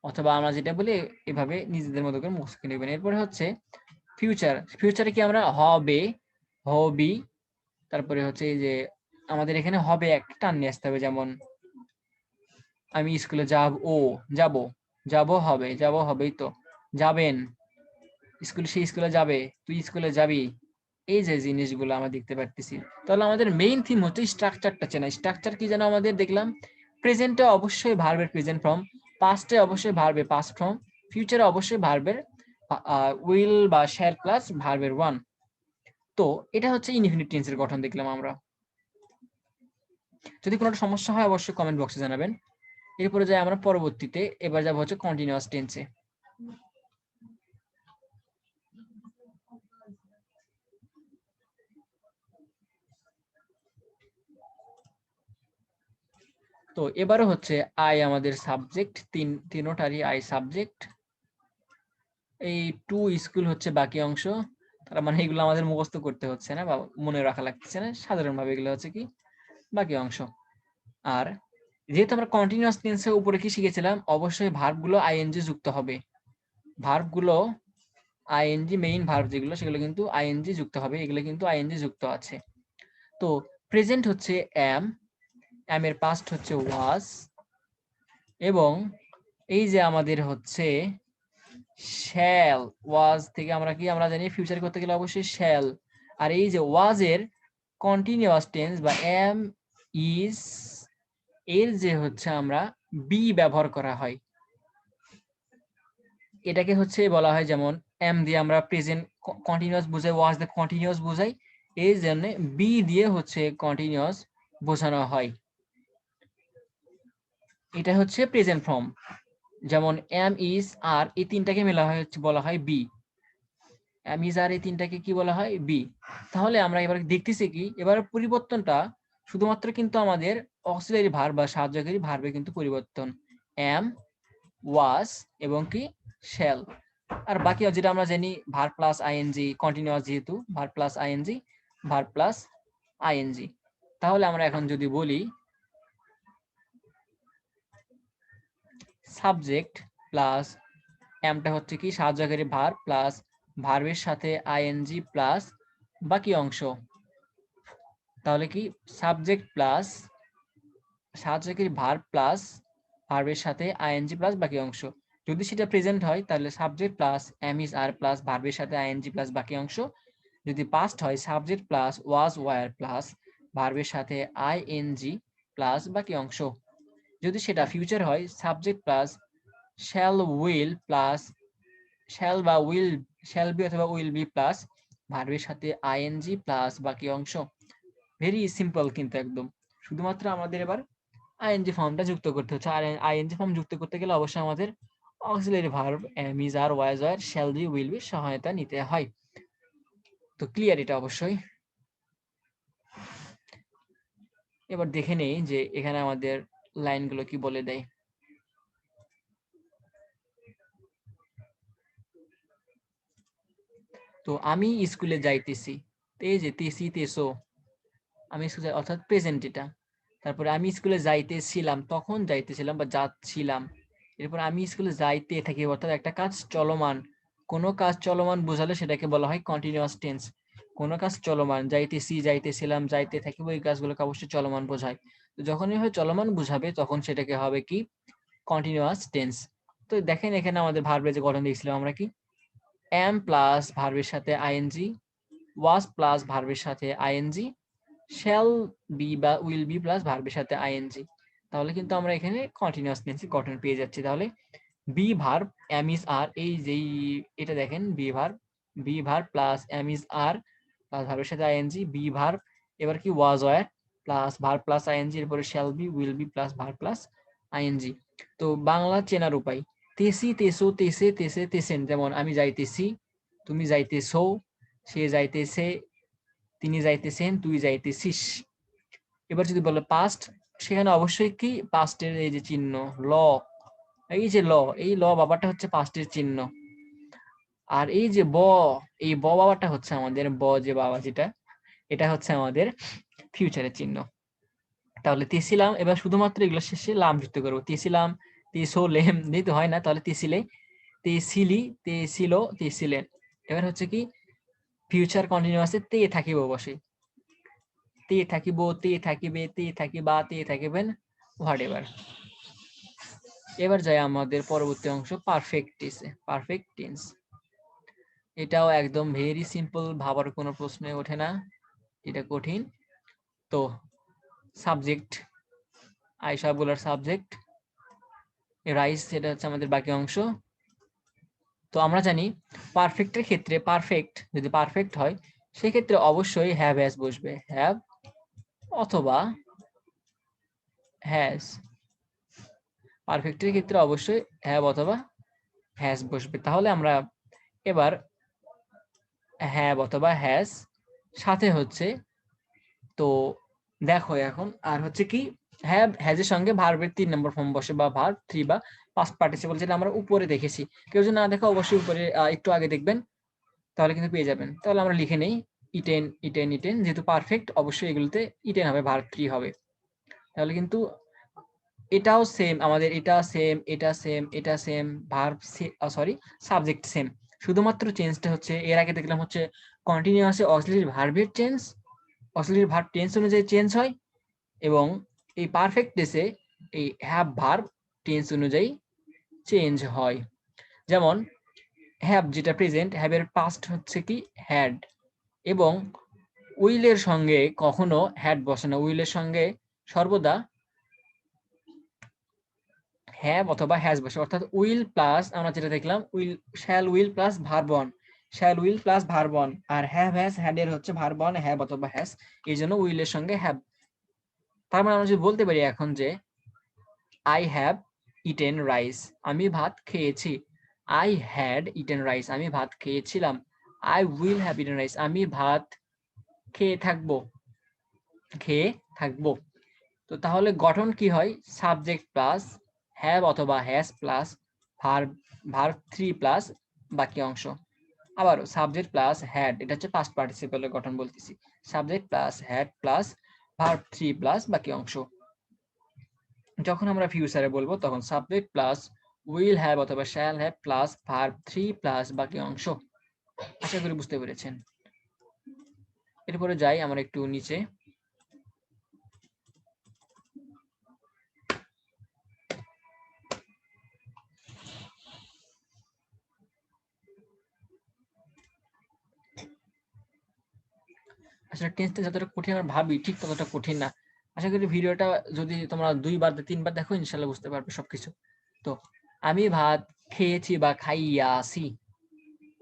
অথবা আমরা যেটা বলি এভাবে নিজেদের মতো করে মুখস্থ করে নেবেন। এরপরে হচ্ছে ফিউচার, ফিউচারে কি আমরা হবে, হবি, তারপরে হচ্ছে এই যে আমাদের এখানে হবে একটা টান নিয়ে আসতে হবে, যেমন আমি স্কুলে যাব, ও যাব, যাব হবে, যাব হবেই তো, যাবেন স্কুলে, সে স্কুলে যাবে, তুই স্কুলে যাবি। এই যে জিনিসগুলো আমরা দেখতে পারতেছি। তাহলে আমাদের মেইন থিম হচ্ছে স্ট্রাকচারটা চেনা। স্ট্রাকচার কি যেন আমাদের দেখলাম, প্রেজেন্টে অবশ্যই ভার্বের প্রেজেন্ট ফর্ম, পাস্টে অবশ্যই ভার্বের পাস্ট ফর্ম, ফিউচারে অবশ্যই ভার্বের উইল বা শ্যাল প্লাস ভার্বের ওয়ান। তো এটা হচ্ছে ইনডিফিনিট টেন্সের গঠন দেখলাম আমরা। যদি কোনো সমস্যা হয় অবশ্যই কমেন্ট বক্সে জানাবেন। এরপরে যাই আমরা পরবর্তীতে, এবার যাব হচ্ছে কন্টিনিউয়াস টেন্সে। তো এবারও হচ্ছে আই আমাদের সাবজেক্ট, তিনোটারই আই সাবজেক্ট, এই টু স্কুল হচ্ছে বাকি অংশ। তার মানে এগুলো আমাদের মুখস্থ করতে হচ্ছে না বা মনে রাখা লাগছে না, সাধারণভাবে এগুলো হচ্ছে কি বাকি অংশ। আর যেহেতু আমরা কন্টিনিউয়াস টেন্সের উপরে কি শিখেছিলাম, অবশ্যই ভার্বগুলো আইএনজি যুক্ত হবে, ভার্বগুলো আইএনজি, মেইন ভার্ব যেগুলো সেগুলো কিন্তু আইএনজি যুক্ত হবে, এগুলো কিন্তু আইএনজি যুক্ত আছে। তো প্রেজেন্ট হচ্ছে এম, এম এর পাস্ট হচ্ছে ওয়াজ, এবং এই যে আমাদের হচ্ছে শ্যাল, ওয়াজ থেকে আমরা কি আমরা জানি ফিউচার করতে গেলে অবশ্যই শ্যাল। আর এই যে ওয়াজ এর কন্টিনিউয়াস টেন্স বা এম ইজ এর যে হচ্ছে আমরা বি ব্যবহার করা হয়, এটাকে হচ্ছে বলা হয়, যেমন এম দিয়ে আমরা প্রেজেন্ট কন্টিনিউয়াস বোঝাই, ওয়াজ দিয়ে কন্টিনিউয়াস বোঝাই, এই জন্য বি দিয়ে হচ্ছে কন্টিনিউয়াস বোঝানো হয়। এটা হচ্ছে প্রেজেন্ট ফর্ম, যেমন এম ইজ আর, এই তিনটাকে মেলা হয় হচ্ছে বলা হয় বি। এম ইজ আর, এই তিনটাকে কি বলা হয় বি। তাহলে আমরা এবার দেখতেছি কি, এবার পরিবর্তনটা শুধুমাত্র কিন্তু আমাদের অক্সিলারি ভার্ব বা সাহায্যকারী ভার্বে কিন্তু পরিবর্তন, এম, ওয়াজ এবং কি শ্যাল। আর বাকি যেটা আমরা জানি ভার প্লাস আইএনজি কন্টিনিউয়াস, যেহেতু verb plus ING, verb plus ING. তাহলে আমরা এখন যদি বলি সাবজেক্ট প্লাস এমটা হচ্ছে কি সাহায্যকারী ভার প্লাস ভার্বের সাথে আইএনজি প্লাস বাকি অংশ, তাহলে কি সাবজেক্ট প্লাস সাহায্যকারী ভার প্লাস ভার্বের সাথে আইএনজি প্লাস বাকি অংশ। যদি সেটা প্রেজেন্ট হয় তাহলে subject plus am is are plus ভার্বের সাথে আইএনজি প্লাস বাকি অংশ। যদি পাস্ট হয় subject plus was were plus ভার্বের সাথে আইএনজি প্লাস বাকি অংশ। যদি সেটা ফিউচার হয় subject plus shall will plus shall বা উইল, শ্যাল বি অথবা উইল বি প্লাস ভার্বের সাথে আইএনজি প্লাস বাকি অংশ। ভেরি সিম্পল কিন্তু একদম, শুধুমাত্র আমাদের এবার আইএনজি ফর্মটা যুক্ত করতে হচ্ছে। আর আইএনজি ফর্ম যুক্ত করতে গেলে অবশ্যই আমাদের auxiliary verb am is are was were shall be will be সহায়তা নিতে হয়। তো ক্লিয়ার এটা অবশ্যই। এবার দেখে নেই যে এখানে আমাদের লাইনগুলো কি বলে দেয়। তো আমি স্কুলে যাইতেছি, এই যে তেসি তেসো, আমি স্কুলে অর্থাৎ প্রেজেন্ট এটা। তারপরে আমি স্কুলে যাইতেছিলাম, তখন যাইতেছিলাম বা যাচ্ছিলাম। এরপর আমি স্কুলে যাইতে থাকি, অর্থাৎ একটা কাজ চলমান। কোনো কাজ চলমান বোঝালে সেটাকে বলা হয় কন্টিনিউয়াস টেন্স। কোনো কাজ চলমান, যাইতেছি, যাইতেছিলাম, যাইতে থাকিব, এই কাজগুলোকে অবশ্যই চলমান বোঝায়। তো যখনই হয় চলমান বুঝাবে তখন সেটাকে হবে কি কন্টিনিউয়াস টেন্স। তো দেখেন এখানে আমাদের ভার্বের যে গঠন দেখছিলাম আমরা কি এম প্লাস ভার্বের সাথে আইএনজি, ওয়াজ প্লাস ভার্বের সাথে আইএনজি, শ্যাল বি বা উইল বি প্লাস ভার্বের সাথে আইএনজি। তাহলে কিন্তু আমরা এখানে কন্টিনিউয়াস টেন্সের গঠন পেয়ে যাচ্ছি। তাহলে be verb am is are, এই যেই এটা দেখেন be verb plus am is are plus ভার্বের সাথে আইএনজি, বি ভার্ব এবার কি was were plus verb plus ING, এরপরে shall be will be plus verb plus ING. তো বাংলা চেনার উপায় তেসি তেসো তেসে তেসে তেসেন, যেমন আমি যাইতেছি, তুমি যাইতেছো, সে যাইতেছে, তিনি যাইতেছেন, তুই যাইতেছিস। এবার যদি বলে পাস্ট, সেখানে অবশ্যই কি পাস্টের এই যে চিহ্ন ল, এই যে ল, এই ল বাবাটা হচ্ছে পাস্টের চিহ্ন। আর এই যে ব, এই ব বাবাটা হচ্ছে আমাদের ব যে বাবা যেটা, এটা হচ্ছে আমাদের ফিউচারের চিহ্ন। তাহলে তেছিলাম, এবার শুধুমাত্র এগুলো শেষে লাম যুক্ত করবো। তেছিলাম, তেসো লেম দিতে হয় না, তাহলে তেছিলে, তেছিলি, তেছিল, তেছিলেন। এবার হচ্ছে কি ফিউচার কন্টিনিউয়াসে তে থাকিব বসে, তে থাকিব, তে থাকিবে, তে থাকিবা, তে থাকিবেন, হোয়াট এভার। এবার যাই আমাদের পরবর্তী অংশ পারফেক্ট টেন্সে। পারফেক্ট টেন্স এটাও একদম ভেরি সিম্পল, ভাবার কোনো প্রশ্নে ওঠে না, এটা কঠিন। তো সাবজেক্ট, আয়শা বলার সাবজেক্ট, রাইস সেটা হচ্ছে আমাদের বাকি অংশ। তো আমরা জানি পারফেক্টের ক্ষেত্রে, পারফেক্ট যদি পারফেক্ট হয় সেক্ষেত্রে অবশ্যই হ্যাভ হ্যাজ বসবে, হ্যাভ অথবা হ্যাজ। পারফেক্টের ক্ষেত্রে অবশ্যই হ্যাভ অথবা হ্যাজ বসবে। তাহলে আমরা এবার হ্যাভ অথবা হ্যাজ সাথে হচ্ছে, তো দেখো এখন আর হচ্ছে কি হ্যাভ হ্যাজের সঙ্গে ভার্বের 3 নম্বর ফর্ম বসে বা ভার্ব 3 বা পাস্ট পার্টিসিপল, যেটা আমরা উপরে দেখেছি। কেউ যদি না দেখো অবশ্যই উপরে একটু আগে দেখবেন, তাহলে কিন্তু পেয়ে যাবেন। তাহলে আমরা লিখে নেই ইটেন, ইটেন, ইটেন, যেহেতু পারফেক্ট অবশ্যই এগুলোতে ইটেন হবে, ভার্ব 3 হবে। তাহলে কিন্তু এটাও সেম আমাদের, এটা সেম, এটা সেম, এটা same, verb sorry subject same, শুধুমাত্র চেঞ্জটা হচ্ছে এর আগে দেখলাম হচ্ছে কন্টিনিউয়াসে অক্সিলারি ভার্বের চেঞ্জ, অক্সিলারি ভার্ব টেন্স অনুযায়ী চেঞ্জ হয়, এবং এই পারফেক্ট টেন্সে এই হ্যাভ ভার্ব টেন্স অনুযায়ী চেঞ্জ হয়। যেমন হ্যাভ যেটা প্রেজেন্ট, হ্যাভের পাস্ট হচ্ছে কি হ্যাড, এবং উইলের সঙ্গে কখনো হ্যাড বসে না, উইলের সঙ্গে সর্বদা হ্যাভ অথবা হ্যাজ বসে। অর্থাৎ উইল প্লাস আমরা যেটা দেখলাম will, shall will plus verb on, shall will plus verb on, আর হ্যাভ হ্যাজ হ্যাড এর হচ্ছে ভার্ব অন হ্যাভ অথবা হ্যাজ, এই জন্য উইলের সঙ্গে হ্যাভ। তার মানে আমরা যদি বলতে পারি এখন যে আই হ্যাভ ইটেন রাইস, আমি ভাত খেয়েছি। আই হ্যাড ইটেন রাইস, আমি ভাত খেয়েছিলাম। I will have eaten rice, আমি ভাত খেয়ে থাকবো, খেয়ে থাকবো। তো তাহলে গঠন কি হয় সাবজেক্ট প্লাস হ্যাভ অথবা has plus verb, verb 3 plus বাকি অংশ। আবার সাবজেক্ট প্লাস হ্যাড, এটা হচ্ছে পাস্ট পার্টিসিপেলের গঠন বলতেছি। Subject plus had plus verb 3 plus বাকি অংশ। যখন আমরা ফিউচারে বলবো তখন সাবজেক্ট প্লাস উইল হ্যাভ অথবা shall have plus verb 3 plus বাকি অংশ। আশা করি বুঝতে পেরেছেন। এরপরে যাই আমরা একটু নিচে। আসলে টেন্সটা যতটা কঠিন আমরা ভাবি ঠিক ততটা কঠিন না। আশা করি ভিডিওটা যদি তোমরা 2 বার 3 বার দেখো ইনশাআল্লাহ বুঝতে পারবে সবকিছু। তো আমি ভাত খেয়েছি বা খাইয়াছি,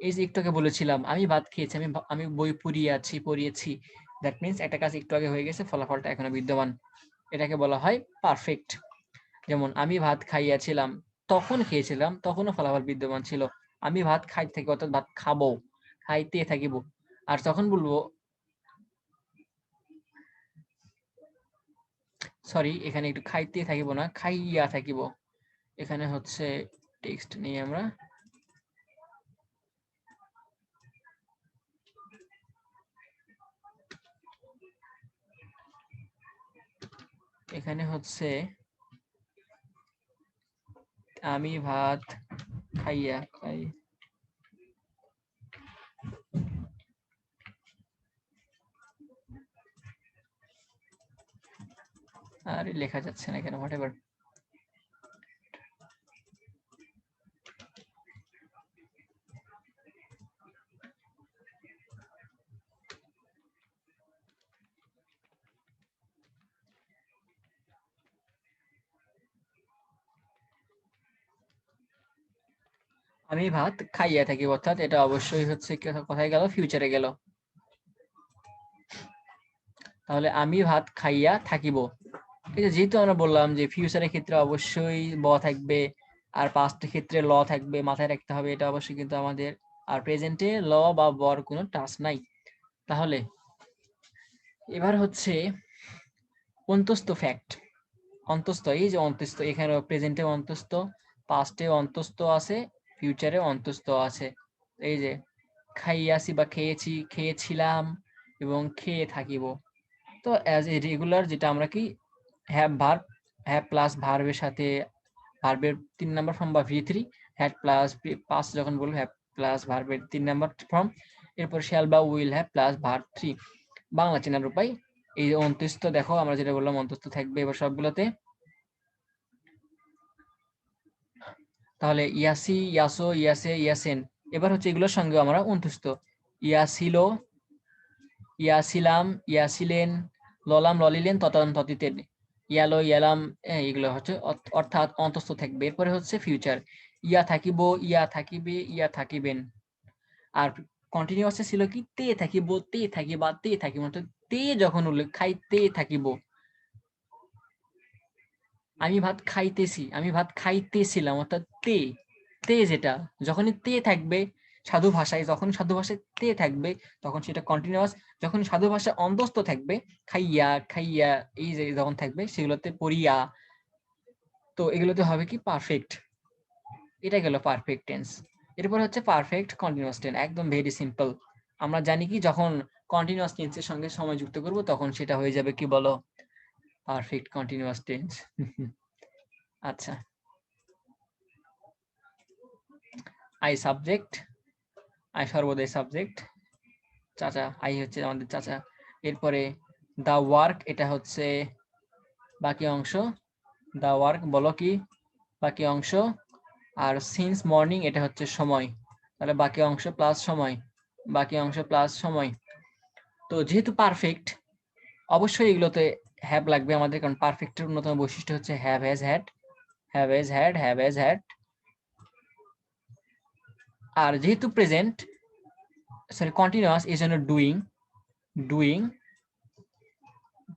এই যে একটু আগে বলেছিলাম আমি ভাত খেয়েছি, আমি বই পড়িয়েছি। দ্যাট মিন্স একটা কাজ একটু আগে হয়ে গেছে, ফলাফলটা এখনো বিদ্যমান। এটাকে বলা হয় পারফেক্ট। যেমন আমি ভাত খাইয়াছিলাম, তখন খেয়েছিলাম, তখনও ফলাফল বিদ্যমান ছিল। আমি ভাত খাইতে থাকি অর্থাৎ ভাত খাবো, খাইতে থাকিব। আর তখন বলবো, সরি এখানে একটু খাইতে থাকিব না, খাইয়া থাকিব। এখানে হচ্ছে টেক্সট নেই আমরা, এখানে হচ্ছে আমি ভাত খাই আরে লেখা যাচ্ছে না কেন, হোয়াট এভার। আমি ভাত খাইয়া থাকি, অর্থাৎ এটা অবশ্যই হচ্ছে কোথায় গেল, ফিউচারে গেল। তাহলে আমি ভাত খাইয়া থাকিব। এই যে যেহেতু আমরা বললাম যে ফিউচারের ক্ষেত্রে অবশ্যই ব থাকবে, আর পাস্টের ক্ষেত্রে ল থাকবে, মাথায় রাখতে হবে এটা অবশ্যই কিন্তু আমাদের। আর প্রেজেন্টে ল বা বর কোনো টাচ নাই। তাহলে এবার হচ্ছে অন্তস্থ ফ্যাক্ট। অন্তস্থ, এই যে অন্তস্থ, এখানে প্রেজেন্টে অন্তস্থ, পাস্টে অন্তস্থ আছে, ফিউচারে অন্তস্থ আছে। এই যে খাইয়াছি বা খেয়েছি, খেয়েছিলাম এবং খেয়ে থাকিব। তো অ্যাজ এ রেগুলার যেটা আমরা কি হ্যাভ ভার্ব, হ্যাভ প্লাস ভার্বের সাথে ভার্বের 3 নাম্বার ফর্ম বা ভি3, হ্যাড প্লাস পাস যখন বলবো হ্যাভ প্লাস ভার্বের 3 নাম্বার ফর্ম, এরপর শ্যাল বা will have plus verb 3। Bangla চেনার উপায়, এই যে অন্তস্থ দেখো আমরা যেটা বললাম অন্তস্থ থাকবে এবার সবগুলোতে। তাহলে ইয়াসি, ইয়াসো, ইয়াসে, ইয়াসেন। এবার হচ্ছে এগুলোর সঙ্গে আমরা অন্তস্থ, ইয়াসিল, ইয়াসিলাম, ইয়াসিলেন, ললাম, ললিলেন, ততান, ততিতেন, ইয়ালো, ইয়ালাম, এগুলো হচ্ছে অর্থাৎ অন্তস্থ থাকবে। এরপরে হচ্ছে ফিউচার, ইয়া থাকিব, ইয়া থাকিবে, ইয়া থাকিবেন। আর কন্টিনিউয়াসে ছিল কি তে থাকিব, তে থাকিবা, তে থাকিব, অর্থাৎ তে যখন উল্লেখ, খাইতে থাকিব। আমি ভাত খাইতেছি, আমি ভাত খাইতেছিলাম, অর্থাৎ তে, তে যেটা যখনই তে থাকবে সাধু ভাষায়, যখন সাধু ভাষায় তে থাকবে তখন সেটা কন্টিনিউয়াস। যখন সাধু ভাষায় অন্তস্থ থাকবে, খাইয়া, খাইয়া, এই যে যখন থাকবে সেগুলোতে পড়িয়া, তো এগুলোতে হবে কি পারফেক্ট। এটা গেল পারফেক্ট টেন্স। এরপর হচ্ছে পারফেক্ট কন্টিনিউয়াস টেন্স, একদম ভেরি সিম্পল। আমরা জানি কি যখন কন্টিনিউয়াস টেন্সের সঙ্গে সময় যুক্ত করব তখন সেটা হয়ে যাবে কি বলো, পারফেক্ট কন্টিনিউয়াস টেন্স। আচ্ছা, আই সাবজেক্ট, আই সর্বদাই সাবজেক্ট, চাচা, আই হচ্ছে আমাদের চাচা। এরপরে দা ওয়ার্ক, এটা হচ্ছে বাকি অংশ, দা ওয়ার্ক বলো কি বাকি অংশ। আর সিন্স মর্নিং, এটা হচ্ছে সময়, তাহলে বাকি অংশ প্লাস সময়, বাকি অংশ প্লাস সময়। তো যেহেতু পারফেক্ট অবশ্যই এগুলোতে হ্যাভ লাগবে আমাদের, কারণ পারফেক্টের অন্যতম বৈশিষ্ট্য হচ্ছে have has had, have has had, have has had. আর যেহেতু প্রেজেন্ট, সরি কন্টিনিউয়াস, এই জন্য ডুইং, ডুইং,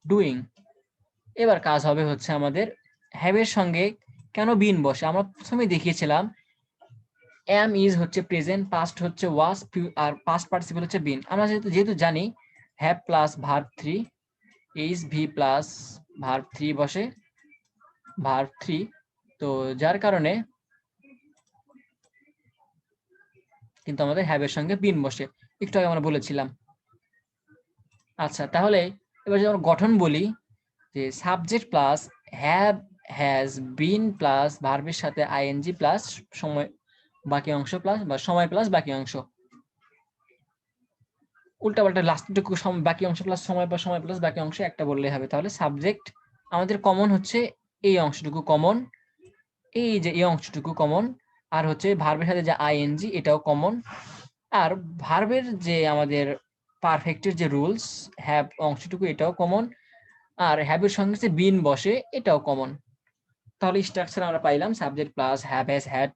ডুইং। এবার কাজ হবে হচ্ছে আমাদের হ্যাভ এর সঙ্গে কেন বিন বসে, আমরা প্রথমে দেখিয়েছিলাম এম ইজ হচ্ছে প্রেজেন্ট, পাস্ট হচ্ছে ওয়াজ, আর পাস্ট পার্টিসিপল হচ্ছে বিন। আমরা যেহেতু জানি have plus verb 3, is V plus verb 3 বসে, ভার্ব 3। তো যার কারণে কিন্তু আমাদের হ্যাভ এর সঙ্গে বিন বসে, একটু আগে আমরা বলেছিলাম। আচ্ছা, তাহলে এবার যদি আমরা গঠন বলি, যে subject plus have has been plus ভার্বের সাথে আইএনজি প্লাস সময় বাকি অংশ প্লাস বা সময় প্লাস বাকি অংশ, উল্টাপাল্টা লাস্টটুকু বাকি অংশ প্লাস সময় বা সময় প্লাস বাকি অংশ একটা বললেই হবে। তাহলে সাবজেক্ট আমাদের কমন হচ্ছে এই অংশটুকু কমন, এই যে এই অংশটুকু কমন, আর হচ্ছে ভার্বের সাথে যে আইএনজি এটাও কমন, আর ভার্বের যে আমাদের পারফেক্টের যে রুলস হ্যাভ অংশটুকু এটাও কমন, আর হ্যাভের সঙ্গে যে বিন বসে এটাও কমন। তাহলে স্ট্রাকচার আমরা পাইলাম subject plus have has had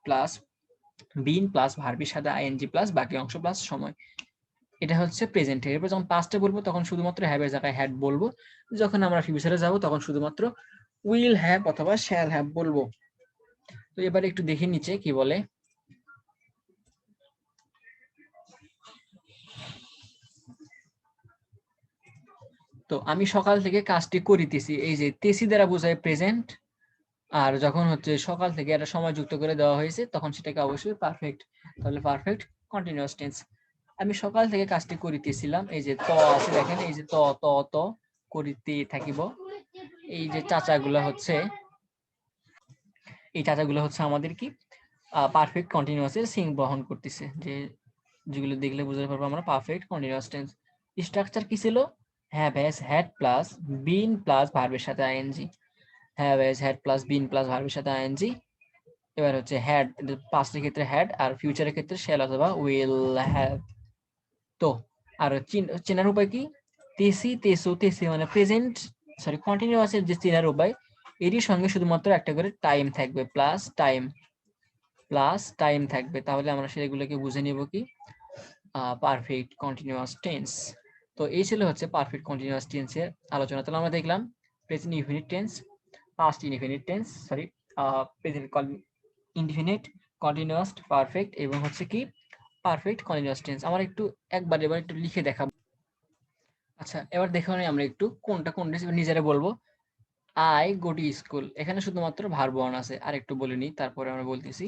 plus been plus ভার্বের সাথে আইএনজি প্লাস বাকি অংশ প্লাস সময়। এটা হচ্ছে প্রেজেন্টে। এরপর যখন পাস্টে বলবো তখন শুধুমাত্র হ্যাভ এর জায়গায় হ্যাড বলবো, যখন আমরা ফিউচারে যাব তখন শুধুমাত্র উইল হ্যাভ অথবা শ্যাল হ্যাভ বলবো। তো এবারে একটু দেখে নিচে কি বলে। তো আমি সকাল থেকে কাজটি করিতেছি, এই যে তেসি দ্বারা বোঝায় প্রেজেন্ট, আর যখন হচ্ছে সকাল থেকে একটা সময় যুক্ত করে দেওয়া হয়েছে তখন সেটাকে অবশ্যই পারফেক্ট। তাহলে পারফেক্ট কন্টিনিউয়াস টেন্স। আমি সকাল থেকে কাজটি করিতেছিলাম, এই যে ত আছে দেখেন, এই যে ত ত ত করিতে থাকিব। এই যে চাচাগুলো হচ্ছে, এই চাচাগুলো হচ্ছে আমাদের কি পারফেক্ট কন্টিনিউয়াসের সিং বহন করতেছে, যে যেগুলো দেখলে বুঝতে পারবো আমরা পারফেক্ট কন্টিনিউয়াস টেন্স। স্ট্রাকচার কি ছিল? Have has had plus been plus ভার্বের সাথে ING, have has had plus been plus ভার্বের সাথে আইএনজি। এবার হচ্ছে হ্যাড, পাস্টের ক্ষেত্রে হ্যাড, আর ফিউচারের ক্ষেত্রে শ্যাল অথবা উইল হ্যাভ। তো আর চেনার উপায় কি? তেসি তেসো তেসি মানে প্রেজেন্ট, সরি কন্টিনিউয়াসের যে চেনার উপায়, এরই সঙ্গে শুধুমাত্র একটা করে টাইম থাকবে, প্লাস টাইম থাকবে। তাহলে আমরা সেগুলোকে বুঝে নিব কি পারফেক্ট কন্টিনিউয়াস টেন্স। তো এই ছিল হচ্ছে পারফেক্ট কন্টিনিউয়াস টেন্সের আলোচনা। তাহলে আমরা দেখলাম present infinite tense, past infinite tense, sorry present infinite, continuous, perfect এবং হচ্ছে কি পারফেক্ট কন্টিনিউয়াস টেন্স। আমরা একটু এবার একটু লিখে দেখাবো। আচ্ছা, এবার দেখো আমরা একটু কোনটা কোন নিজেরা বলবো। আই গো টু স্কুল, এখানে শুধুমাত্র ভার্ব ওয়ান আছে, আর একটু বলে নিই তারপরে আমরা বলতেছি।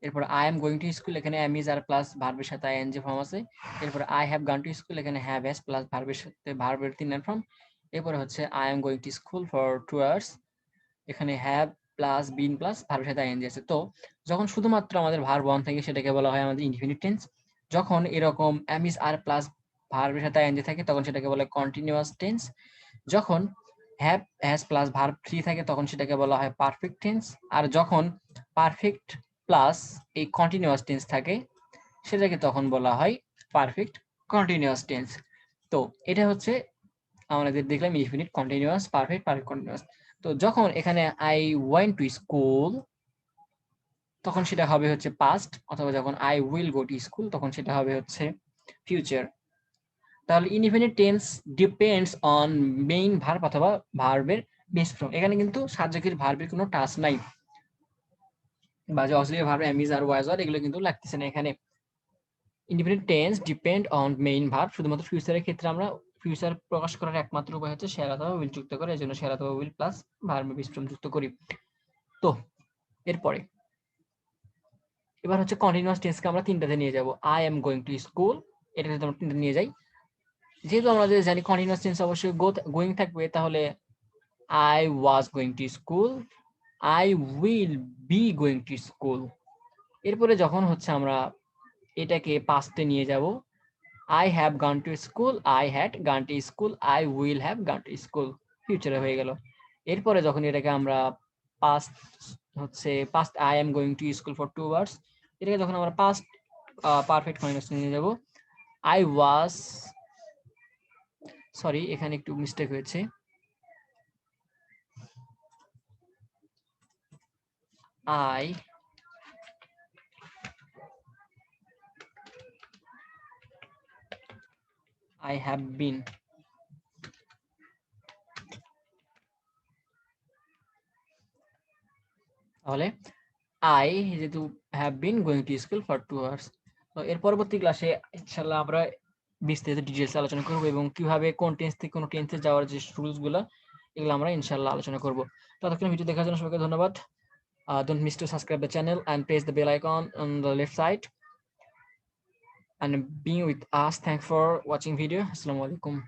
এরপর I am going to school, এখানে এম ইজ আর প্লাস ভার্বের সাথে আইএনজি ফর্ম আছে। এরপর আই হ্যাভ গান টু স্কুল, এখানে হ্যাভ হ্যাজ প্লাস ভার্বের সাথে ভার্বের 3 ফর্ম। এরপর হচ্ছে I am going to school for 2 hours, এখানে হ্যাভ প্লাস বিন প্লাস ভার্বের সাথে আইএনজি আছে। তো যখন শুধুমাত্র আমাদের ভার্ব ওয়ান থাকে সেটাকে বলা হয় আমাদের ইনফিনিট টেন্স। যখন এরকম এম ইজ আর প্লাস ভার্বের সাথে আইএনজি থাকে তখন সেটাকে বলা হয় কন্টিনিউয়াস টেন্স। যখন হ্যাভ হ্যাজ প্লাস ভার্ব 3 থাকে তখন সেটাকে বলা হয় পারফেক্ট টেন্স। আর যখন পারফেক্ট প্লাস এই কন্টিনিউয়াস টেন্স থাকে সেটাকে তখন বলা হয় পারফেক্ট কন্টিনিউয়াস টেন্স। তো এটা হচ্ছে আমাদের দেখলাম infinite, continuous, perfect, perfect continuous. তো যখন এখানে আই ওয়েন্ট টু স্কুল তখন সেটা হবে হচ্ছে পাস্ট, অথবা যখন I will go to school তখন সেটা হবে হচ্ছে ফিউচার। তাহলে indefinite tense depends on main verb অথবা ভার্বের বেস ফর্ম। এখানে কিন্তু সাবজেক্টের ভার্বের কোনো টাচ নাই, বা যে auxiliary verb am is are was আর এগুলো কিন্তু লাগতেছে না এখানে। Indefinite tense depend on main verb, শুধুমাত্র ফিউচারের ক্ষেত্রে আমরা ফিউচার প্রকাশ করার একমাত্র উপায় হচ্ছে শ্যাল অথবা উইল যুক্ত করে, এজন্য শ্যাল অথবা উইল প্লাস ভার্বের বেস ফর্ম যুক্ত করি। তো এরপরে এবার হচ্ছে কন্টিনিউয়াস টেন্সকে আমরা তিনটাতে নিয়ে যাব। I am going to school, এটা যদি আমরা তিনটা নিয়ে যাই, যেহেতু আমরা জানি কন্টিনিউয়াস টেন্স অবশ্যই গোয়িং থাকবে, তাহলে I was going to school, I will be going to school। এরপরে যখন হচ্ছে আমরা এটাকে পাস্টে নিয়ে যাব, I have gone to school, I had gone to school, I will have gone to school, ফিউচারে হয়ে গেল। এরপরে যখন এটাকে আমরা পাস্ট হচ্ছে past I am going to school for 2 hours, এটাকে যখন আমরা পাস্ট পারফেক্ট কন্টিনিউয়াস নিয়ে যাব, I was, সরি এখানে একটু মিস্টেক হয়েছে, I have been, তাহলে I যেহেতু have been going to school for 2 hours। তো এর পরবর্তী ক্লাসে ইনশাআল্লাহ আমরা বিস্তারিত ডিটেইলস আলোচনা করব এবং কিভাবে কোন টেন্স থেকে কোন টেন্সে যাওয়ার যে রুলস গুলো এগুলো আমরা ইনশাআল্লাহ আলোচনা করব। ততক্ষণ ভিডিও দেখার জন্য সবাইকে ধন্যবাদ। Don't miss to subscribe the channel and press the bell icon on the left side. and being with us. Thanks for watching video. Assalamu alaikum.